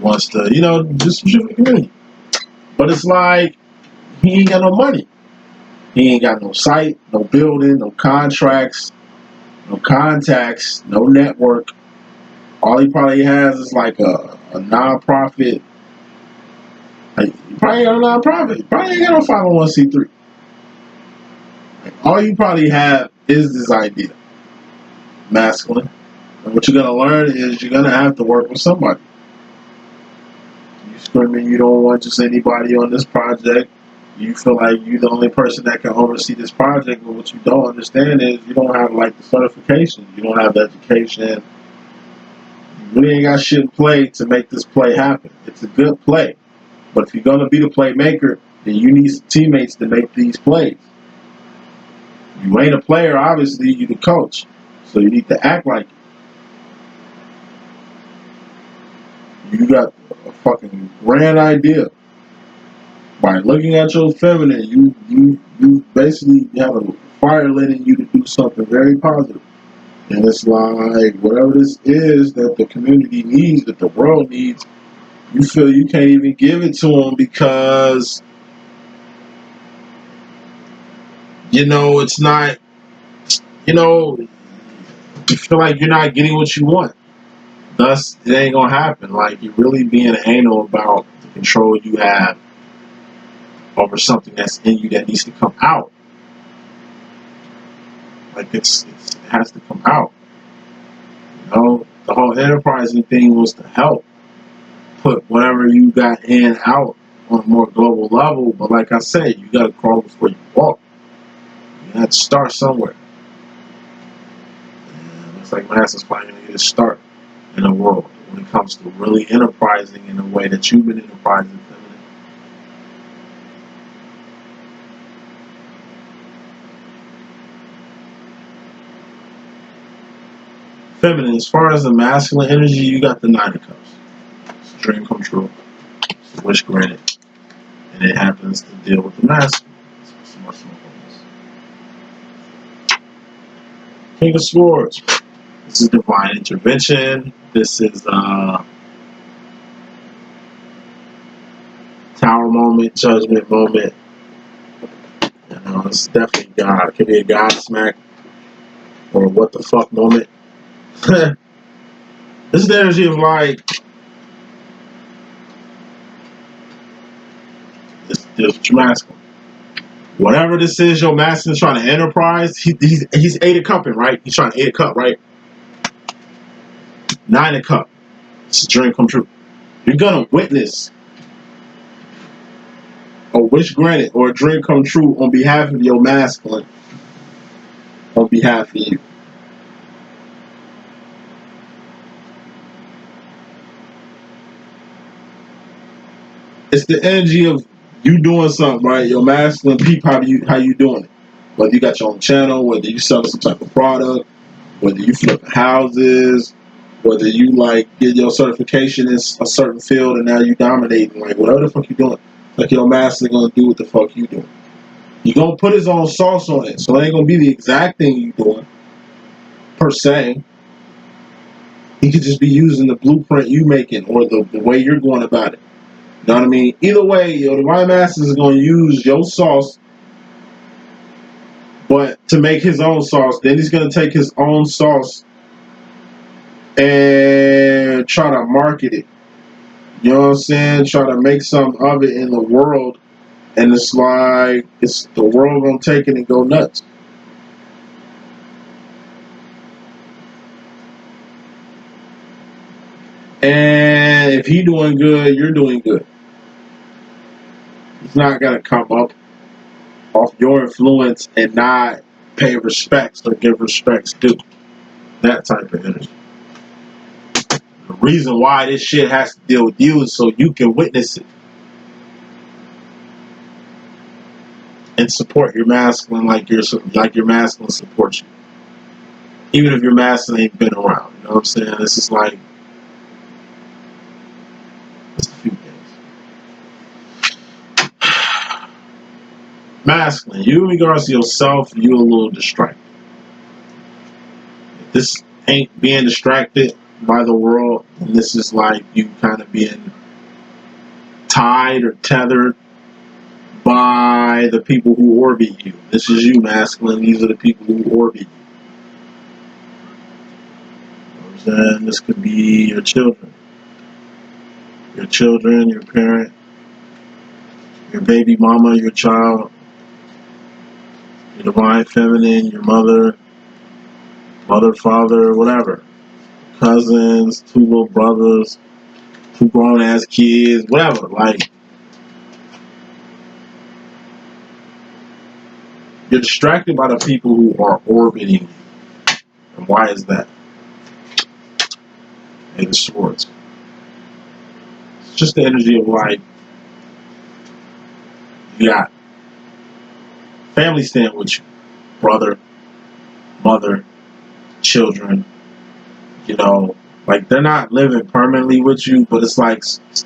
wants to, you know, do some shit for the community. But it's like, he ain't got no money. He ain't got no site, no building, no contracts, no contacts, no network. All he probably has is like a non-profit. Like, he probably ain't got a non-profit. He probably ain't got no 501c3. Like, all you probably have is this idea. Masculine. And what you're going to learn is you're going to have to work with somebody. You screaming you don't want just anybody on this project. You feel like you're the only person that can oversee this project, but what you don't understand is you don't have like the certification. You don't have the education. You really ain't got shit in play to make this play happen. It's a good play. But if you're going to be the playmaker, then you need some teammates to make these plays. You ain't a player, obviously, you're the coach. So you need to act like it. You got a fucking grand idea. By looking at your feminine, You basically have a fire lit in you to do something very positive. And it's like, whatever this is that the community needs, that the world needs, you feel you can't even give it to them because, it's not, you feel like you're not getting what you want. Thus, it ain't gonna happen. Like, you're really being anal about the control you have over something that's in you that needs to come out. Like, it has to come out. The whole enterprising thing was to help put whatever you got in and out on a more global level. But like I said, you gotta crawl before you walk. You have to start somewhere. And it looks like Master's finally gonna get a start in the world when it comes to really enterprising in a way that you've been enterprising. Feminine, as far as the masculine energy, you got the Nine of Cups. It's a dream come true. It's a wish granted. And it happens to deal with the masculine. King of Swords. This is divine intervention. This is tower moment, judgment moment. It's definitely God. It could be a God smack or a what the fuck moment. This is the energy of like, this is your masculine. Whatever this is, your masculine's trying to enterprise. He's 8 of cupping, right? He's trying to 8 of cup, right? 9 of cup. It's a dream come true. You're gonna witness a wish granted or a dream come true on behalf of your masculine, on behalf of you. It's the energy of you doing something, right? Your masculine peep how you doing it. Whether you got your own channel, whether you selling some type of product, whether you flipping houses, whether you like get your certification in a certain field and now you dominating, like whatever the fuck you doing, like your master gonna do what the fuck you doing. He gonna put his own sauce on it, so it ain't gonna be the exact thing you doing per se. He could just be using the blueprint you making or the way you're going about it. You know what I mean? Either way, the Divine Masters is gonna use your sauce, but to make his own sauce. Then he's gonna take his own sauce and try to market it. You know what I'm saying? Try to make something of it in the world, and it's like it's the world gonna take it and go nuts. And if he doing good, you're doing good. He's not gonna come up off your influence and not pay respects or give respects due. That type of energy. The reason why this shit has to deal with you is so you can witness it and support your masculine like your masculine supports you. Even if your masculine ain't been around. You know what I'm saying? This is like just a few things. Masculine, you in regards to yourself, you a little distracted. If this ain't being distracted by the world, and this is like you kind of being tied or tethered by the people who orbit you. This is you, masculine. These are the people who orbit you. You know what I'm saying? This could be your children, your parent, your baby mama, your child, your divine feminine, your mother, father, whatever. Cousins, 2 little brothers, 2 grown ass kids, whatever. Like, you're distracted by the people who are orbiting you. And why is that? And the swords. It's just the energy of like, you got family staying with you, brother, mother, children, like they're not living permanently with you, but it's like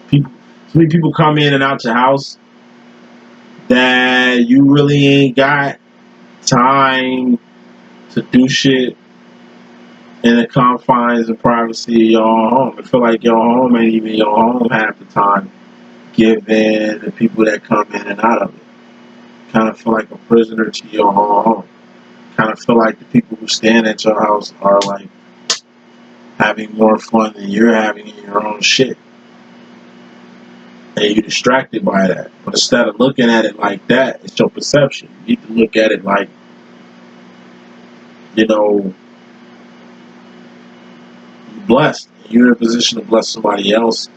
people, so many people come in and out your house that you really ain't got time to do shit in the confines and privacy of your own home. I feel like your home ain't even your home half the time, given the people that come in and out of it. Kind of feel like a prisoner to your own home. Kind of feel like the people who stand at your house are like having more fun than you're having in your own shit. And you're distracted by that. But instead of looking at it like that, it's your perception. You need to look at it like, you know, you're blessed. You're in a position to bless somebody else,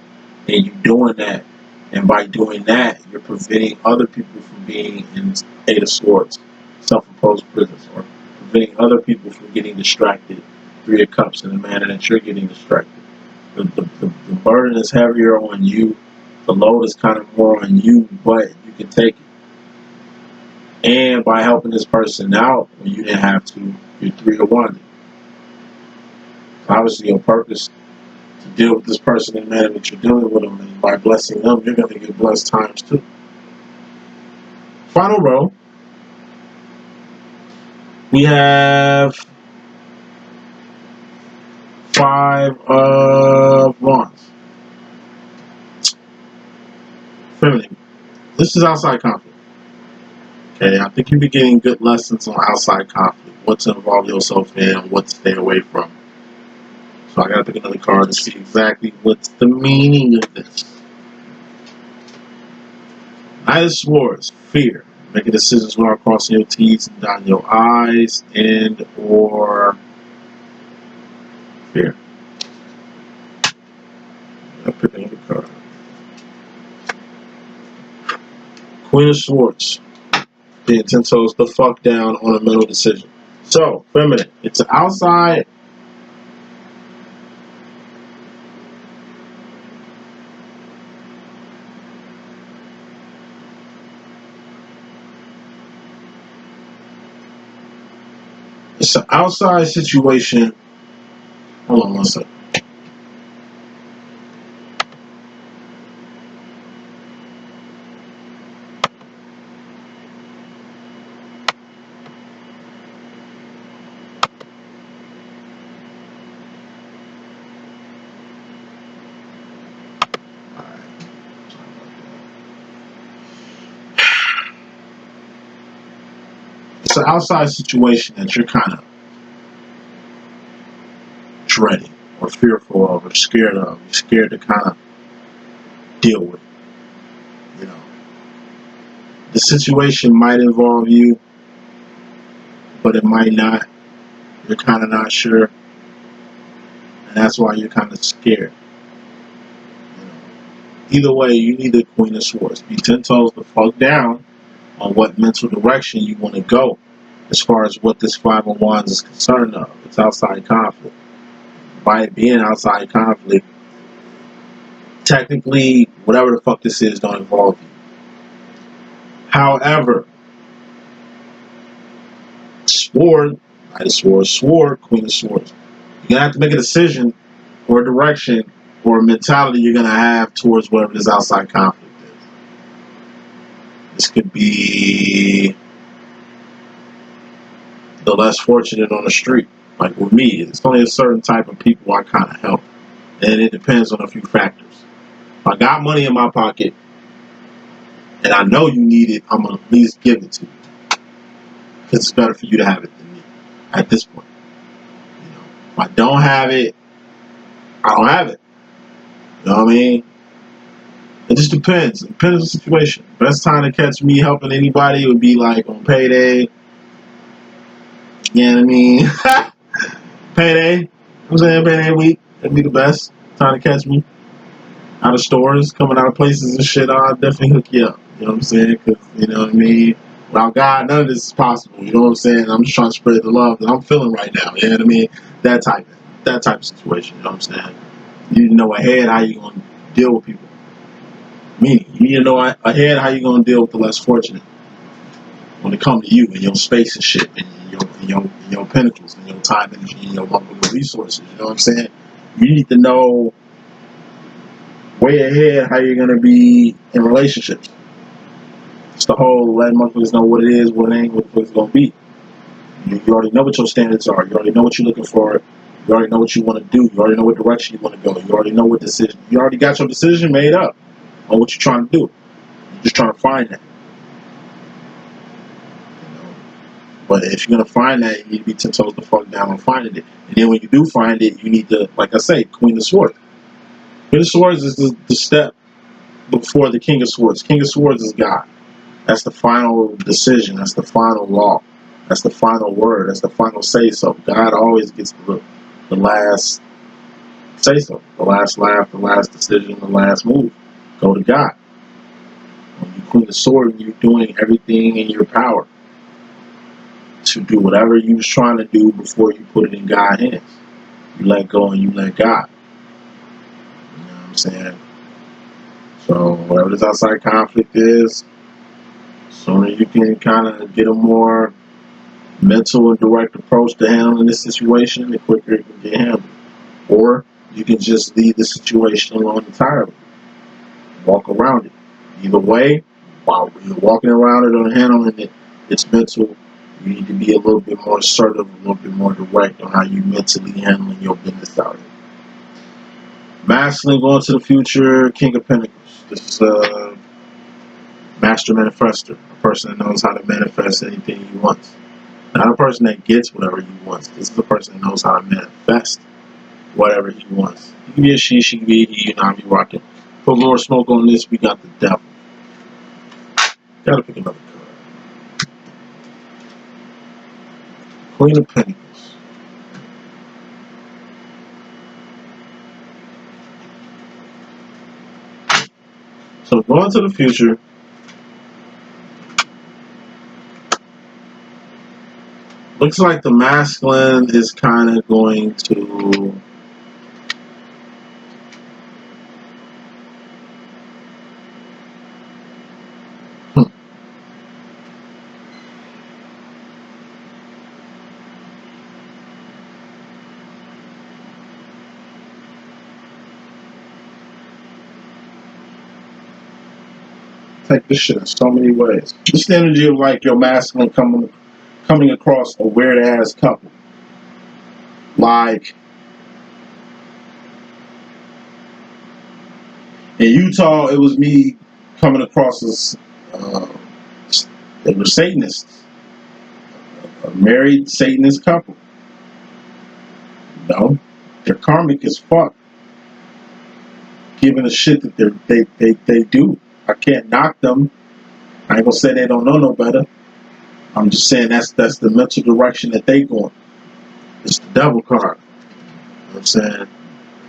and you're doing that. And by doing that, you're preventing other people from being in Eight of Swords, self-imposed prisons, or preventing other people from getting distracted through your cups in the manner that you're getting distracted. The burden is heavier on you. The load is kind of more on you, but you can take it. And by helping this person out when you didn't have to, you're 3 to 1. Obviously, your purpose to deal with this person in the manner that you're dealing with them, and by blessing them, you're going to get blessed times 2. Final row, we have 5 of Wands. Feminine. This is outside conflict. Okay, I think you'll be getting good lessons on outside conflict. What to involve yourself in, what to stay away from. So I gotta pick another card to see exactly what's the meaning of this. Knight of Swords, fear. Making decisions without crossing your T's and dotting your I's, and or fear. I'll pick another card. Queen of Swords. Being 10 toes the fuck down on a mental decision. So, feminine. It's an outside. It's an outside situation. Hold on one second. It's an outside situation that you're kind of dreading or fearful of or scared of. You're scared to kind of deal with. You know, the situation might involve you, but it might not. You're kind of not sure, and that's why you're kind of scared. You know, either way, you need the Queen of Swords. Be 10 toes the fuck down on what mental direction you want to go, as far as what this 5 of Wands is concerned of. It's outside conflict. By it being outside conflict, technically, whatever the fuck this is, don't involve you. However, Sword, Knight of Swords, Sword, Queen of Swords. You're going to have to make a decision or a direction or a mentality you're going to have towards whatever this outside conflict is. This could be the less fortunate on the street. Like with me, it's only a certain type of people I kind of help. And it depends on a few factors. If I got money in my pocket and I know you need it, I'm going to at least give it to you. Because it's better for you to have it than me at this point. You know, if I don't have it, I don't have it. You know what I mean? It just depends. It depends on the situation. Best time to catch me helping anybody would be like on payday. You know what I mean? Payday. I'm saying payday week. That'd be the best time to catch me. Out of stores, coming out of places and shit, I'll definitely hook you up. You know what I'm saying? Because, you know what I mean? Without God, none of this is possible. You know what I'm saying? I'm just trying to spread the love that I'm feeling right now. You know what I mean? That type of situation. You know what I'm saying? You need to know ahead how you're going to deal with people. Meaning, you need to know ahead how you're going to deal with the less fortunate when it comes to you and your space and shit, and your pinnacles and your time, energy, and your resources. You know what I'm saying? You need to know way ahead how you're going to be in relationships. It's the whole letting motherfuckers know what it is, what it ain't, what it's going to be. You already know what your standards are. You already know what you're looking for. You already know what you want to do. You already know what direction you want to go. You already know what decision. You already got your decision made up on what you're trying to do. You're just trying to find that. You know? But if you're going to find that, you need to be 10 toes the fuck down on finding it. And then when you do find it, you need to, like I say, Queen of Swords. Queen of Swords is the step before the King of Swords. King of Swords is God. That's the final decision. That's the final law. That's the final word. That's the final say-so. God always gets the last say-so, the last laugh, the last decision, the last move. Go to God. When you Queen of Swords, you're doing everything in your power to do whatever you was trying to do before you put it in God's hands. You let go and you let God. You know what I'm saying? So whatever this outside conflict is, the sooner you can kind of get a more mental and direct approach to handling this situation, the quicker it can get handled. Or you can just leave the situation alone entirely. Walk around it. Either way, while you're walking around it or handling it, it's mental. You need to be a little bit more assertive, a little bit more direct on how you mentally handling your business out here. Masculine going to the future, King of Pentacles. This is a master manifester, a person that knows how to manifest anything he wants. Not a person that gets whatever he wants. This is a person that knows how to manifest whatever he wants. He can be a she can be a he, and I'll be rocking. Put more smoke on this, we got the devil. Gotta pick another card. Queen of Pentacles. So going to the future, looks like the masculine is kind of going to take this shit in so many ways. This energy of like your masculine coming across a weird ass couple. Like in Utah, it was me coming across as they were Satanists, a married Satanist couple. No, they're karmic as fuck, given the shit that they do. I can't knock them. I ain't gonna say they don't know no better. I'm just saying that's the mental direction that they going. It's the devil card. You know what I'm saying?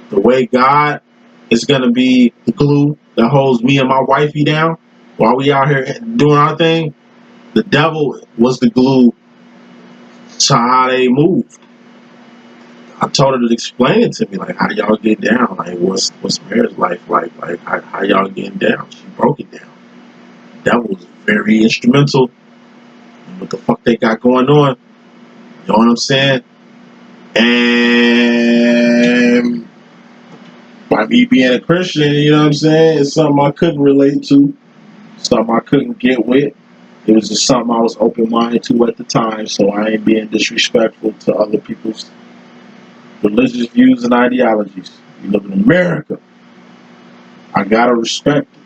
The way God is gonna be the glue that holds me and my wifey down while we out here doing our thing, the devil was the glue to how they moved. I told her to explain it to me, like, how y'all get down? Like, what's marriage life like? Like, how y'all getting down? She broke it down. The devil was very instrumental in what the fuck they got going on. You know what I'm saying? And by me being a Christian, you know what I'm saying, it's something I couldn't relate to, something I couldn't get with. It was just something I was open-minded to at the time, so I ain't being disrespectful to other people's religious views and ideologies. You live in America. I gotta respect it.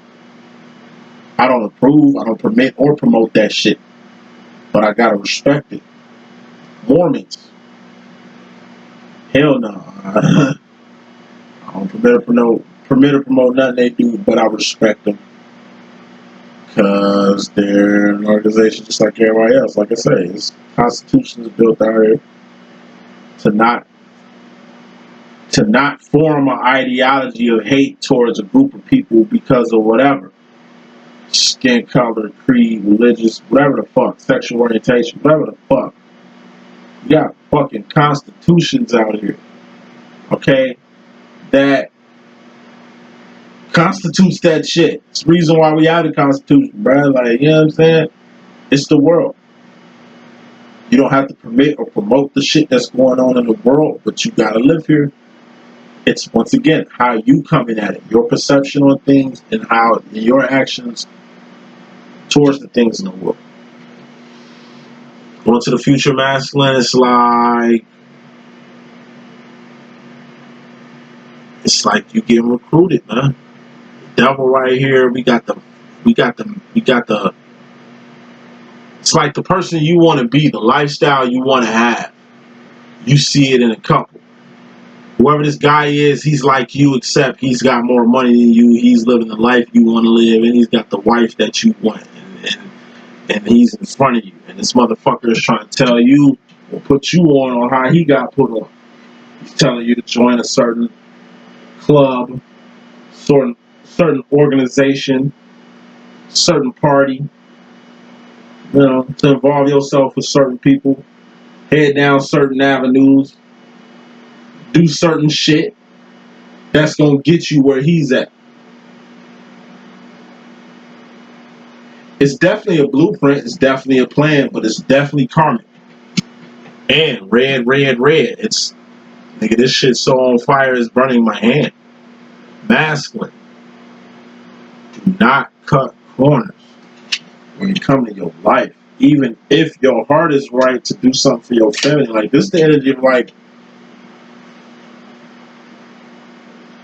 I don't approve, I don't permit or promote that shit, but I gotta respect it. Mormons, hell no. I don't permit or promote nothing they do, but I respect them because they're an organization just like everybody else. Like I say, this Constitution is built out here to not form an ideology of hate towards a group of people because of whatever. Skin color, creed, religious, whatever the fuck, sexual orientation, whatever the fuck. You got fucking constitutions out here, okay, that constitutes that shit. It's the reason why we have the Constitution, bruh. Like, you know what I'm saying? It's the world. You don't have to permit or promote the shit that's going on in the world, but you gotta live here. It's, once again, how you coming at it, your perception on things, and how your actions towards the things in the world. Going to the future masculine, it's like you getting recruited, man. The devil right here. We got the. It's like the person you want to be, the lifestyle you want to have. You see it in a couple. Whoever this guy is, he's like you, except he's got more money than you. He's living the life you want to live, and he's got the wife that you want, and he's in front of you. And this motherfucker is trying to tell you or put you on how he got put on. He's telling you to join a certain club, certain organization, certain party, to involve yourself with certain people, head down certain avenues, do certain shit that's gonna get you where he's at. It's definitely a blueprint, it's definitely a plan, but it's definitely karmic. And red. It's, nigga, this shit so on fire, it's burning my hand. Masculine. Do not cut corners when you come to your life. Even if your heart is right to do something for your family. Like, this is the energy of, like,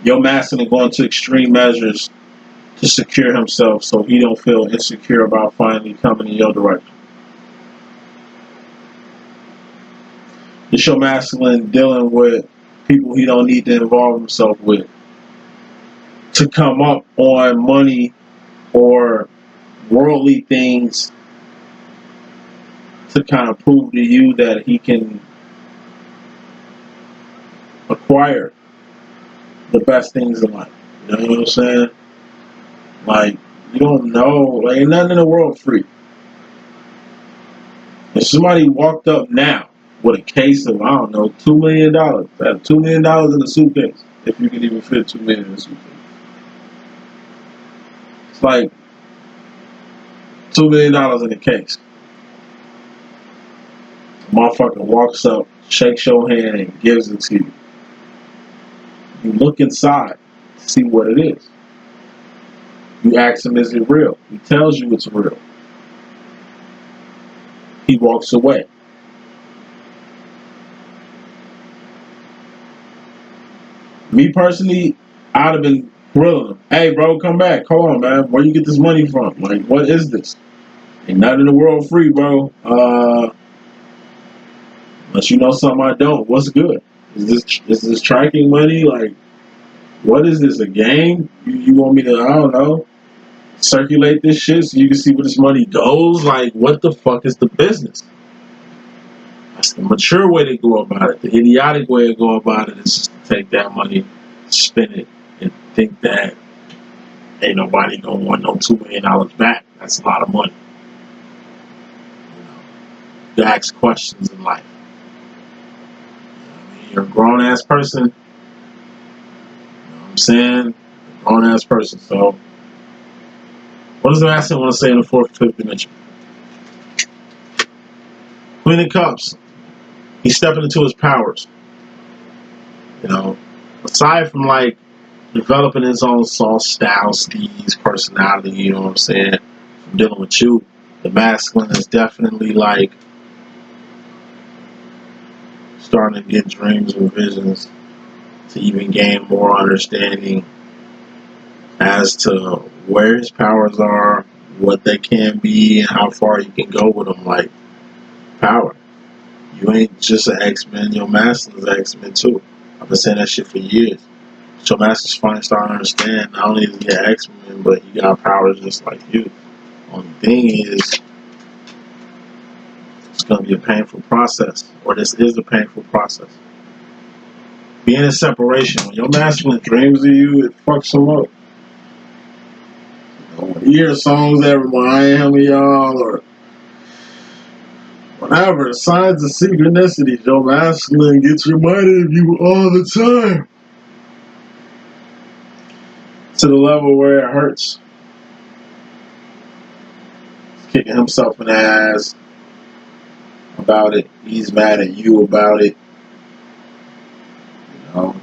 your masculine going to extreme measures to secure himself so he don't feel insecure about finally coming in your direction. It's your masculine dealing with people he don't need to involve himself with to come up on money or worldly things to kind of prove to you that he can acquire the best things in life. You know what I'm saying? Like, you don't know. Like, ain't nothing in the world free. If somebody walked up now with a case of, I don't know, $2 million, that $2 million in a suitcase, if you can even fit $2 million in a suitcase. It's like $2 million in a case. The motherfucker walks up, shakes your hand, and gives it to you. You look inside to see what it is. You ask him, is it real? He tells you it's real. He walks away. Me personally, I'd have been grilling him. Hey, bro, come back. Hold on, man. Where you get this money from? Like, what is this? Ain't nothing in the world free, bro. Unless you know something I don't. What's good? Is this tracking money? Like, what is this, a game? You want me to, I don't know, circulate this shit so you can see where this money goes? Like, what the fuck is the business? That's the mature way to go about it. The idiotic way to go about it is just to take that money, spend it, and think that ain't nobody gonna want no $2 million back. That's a lot of money. You ask questions in life. You're a grown ass person. You know what I'm saying? A grown ass person. So, what does the masculine want to say in the fourth and fifth dimension? Queen of Cups. He's stepping into his powers. You know, aside from like developing his own style, steez, personality, you know what I'm saying? From dealing with you, the masculine is definitely like starting to get dreams and visions to even gain more understanding as to where his powers are, what they can be, and how far you can go with them. Like, power. You ain't just an X-Men, your masculine's an X-Men too. I've been saying that shit for years. So master's finally starting to understand not only is he an X-Men, but he got powers just like you. Only thing is, it's going to be a painful process, or this is a painful process. Being in separation, when your masculine dreams of you, it fucks him up. You know, when you hear songs that remind him of y'all, or whatever, signs of synchronicity, your masculine gets reminded of you all the time. To the level where it hurts. He's kicking himself in the ass about it. He's mad at you about it. You know,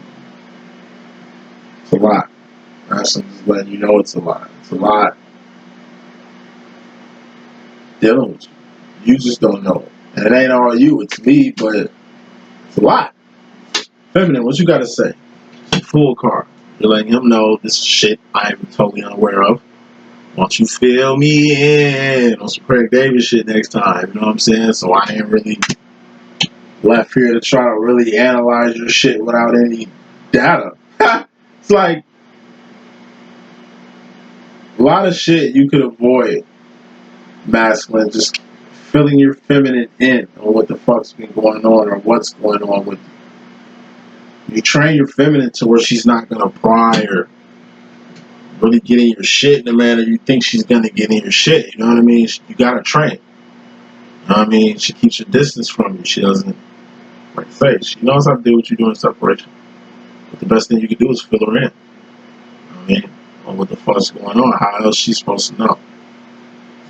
it's a lot. I'm just letting you know it's a lot. It's a lot. dealing with you. You just don't know. And it ain't all you, it's me, but it's a lot. Feminine, what you gotta say? Full card. You're letting him know this is shit I'm totally unaware of. Once you fill me in on some Craig Davis shit next time, you know what I'm saying? So I ain't really left here to try to really analyze your shit without any data. It's like a lot of shit you could avoid, masculine, just filling your feminine in on what the fuck's been going on or what's going on with you. You train your feminine to where she's not gonna pry or really get in your shit in the manner you think she's gonna get in your shit. You know what I mean? You gotta train. You know what I mean? She keeps her distance from you. She doesn't, like I say, she knows how to do what you do in separation. But the best thing you can do is fill her in. You know what I mean? On what the fuck's going on. How else she's supposed to know?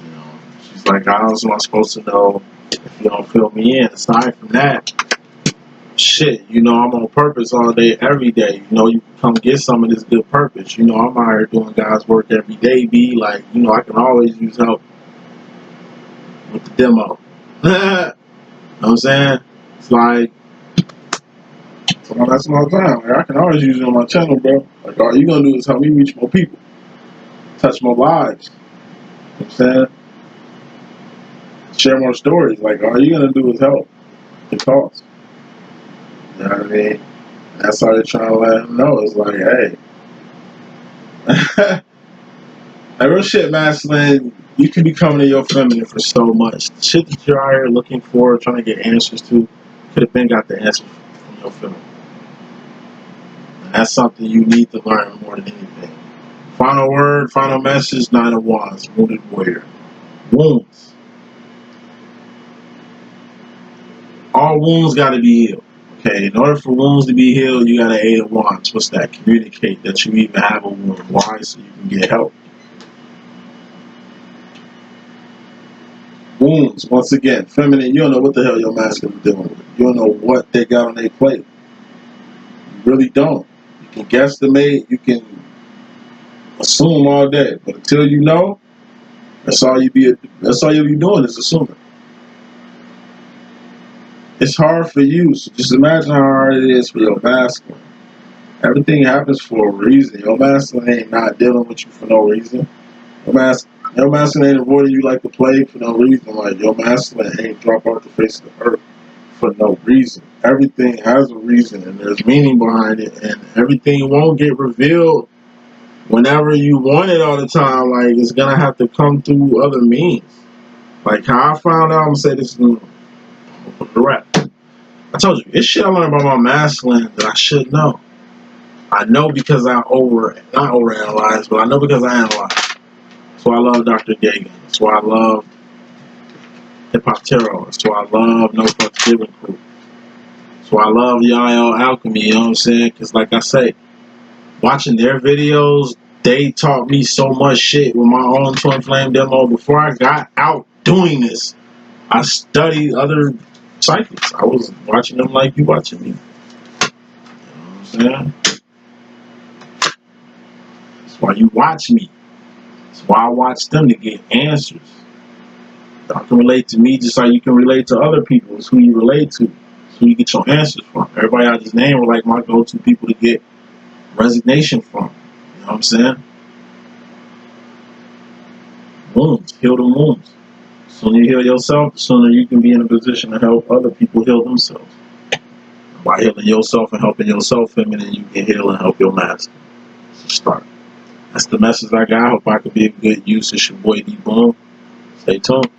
You know, she's like, how else am I supposed to know if you don't fill me in? Aside from that, shit, you know, I'm on purpose all day, every day. You know, you come get some of this good purpose. You know, I'm out here doing God's work every day. Be like, you know, I can always use help with the demo. You know what I'm saying? It's like, that's my time. Like, I can always use it on my channel, bro. Like, all you gonna do is help me reach more people, touch more lives. You know what I'm saying? Share more stories. Like, all you gonna do is help the cause. You know what I mean? That's how they're trying to let them know. It's like, hey. Like, real shit, masculine, you can be coming to your feminine for so much. The shit that you're out here looking for, trying to get answers to, could have been got the answer from your feminine. And that's something you need to learn more than anything. Final word, final message, Nine of Wands, Wounded Warrior. Wounds. All wounds got to be healed. Okay, in order for wounds to be healed, you got to Eight of Wands. What's that? Communicate that you even have a wound. Why? So you can get help. Wounds, once again, feminine, you don't know what the hell your masculine is dealing with. You don't know what they got on their plate. You really don't. You can guesstimate, you can assume all day, but until you know, that's all you'll be doing is assuming. It's hard for you, so just imagine how hard it is for your masculine. Everything happens for a reason. Your masculine ain't not dealing with you for no reason. Your masculine ain't avoiding you like the plague for no reason. Like, your masculine ain't drop off the face of the earth for no reason. Everything has a reason and there's meaning behind it, and everything won't get revealed whenever you want it all the time. Like, it's gonna have to come through other means. Like how I found out, I'm gonna say this in the rap. I told you, it's shit I learned about my masculine that I should know. I know because I not overanalyze, but I know because I analyze. That's why I love Dr. Gagan. That's why I love Hip Hop Tarot. That's why I love No Fucks Given Crew. That's why I love Yael Alchemy, you know what I'm saying? Because like I say, watching their videos, they taught me so much shit with my own Twin Flame demo. Before I got out doing this, I studied other psychics. I was watching them like you watching me. You know what I'm saying? That's why you watch me. That's why I watch them to get answers. Y'all can relate to me just like you can relate to other people. It's who you relate to. It's who you get your answers from. Everybody out this name are like my go-to people to get resignation from. You know what I'm saying? Wounds. Heal the wounds. The sooner you heal yourself, the sooner you can be in a position to help other people heal themselves. By healing yourself and helping yourself, feminine, you can heal and help your master. So start. That's the message I got. I hope I could be of good use. It's your boy D.Boom. Stay tuned.